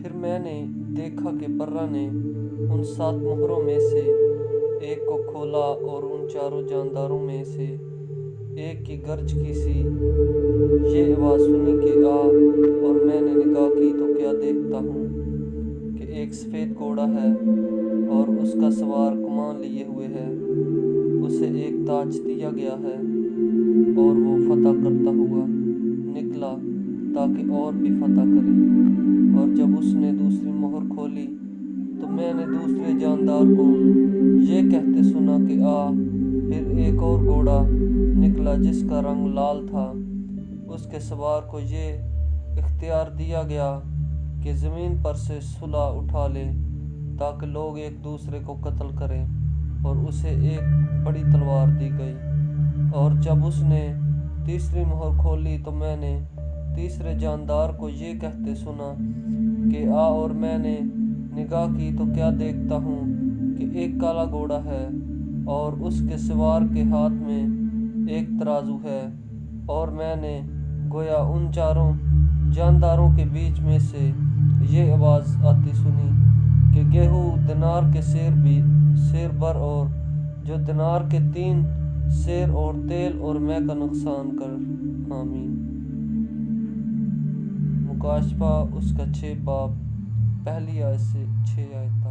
پھر میں نے دیکھا کہ برہ نے ان 7 مہروں میں سے ایک کو کھولا اور ان 4 جانداروں میں سے ایک کی گرج کی سی یہ آواز سنی کہ آ، اور میں نے نگاہ کی تو کیا دیکھتا ہوں کہ ایک سفید گھوڑا ہے اور اس کا سوار کمان لیے ہوئے ہے، اسے ایک تاج دیا گیا ہے اور وہ فتح کرتا ہوا نکلا تاکہ اور بھی فتح کرے۔ اور جب اس نے دوسری مہر کھولی تو میں نے دوسرے جاندار کو یہ کہتے سنا کہ آ، پھر ایک اور گھوڑا نکلا جس کا رنگ لال تھا، اس کے سوار کو یہ اختیار دیا گیا کہ زمین پر سے صلہ اٹھا لے تاکہ لوگ ایک دوسرے کو قتل کریں، اور اسے ایک بڑی تلوار دی گئی۔ اور جب اس نے تیسری مہر کھولی تو میں نے تیسرے جاندار کو یہ کہتے سنا کہ آ، اور میں نے نگاہ کی تو کیا دیکھتا ہوں کہ ایک کالا گھوڑا ہے اور اس کے سوار کے ہاتھ میں ایک ترازو ہے، اور میں نے گویا ان 4 جانداروں کے بیچ میں سے یہ آواز آتی سنی کہ گیہوں دینار کے سیر بر، اور جو دینار کے 3 سیر، اور تیل اور مے کا نقصان کر۔ آمین۔ مکاشفہ اس کا 6 باب، پہلی آیت سے 6 آیت تک۔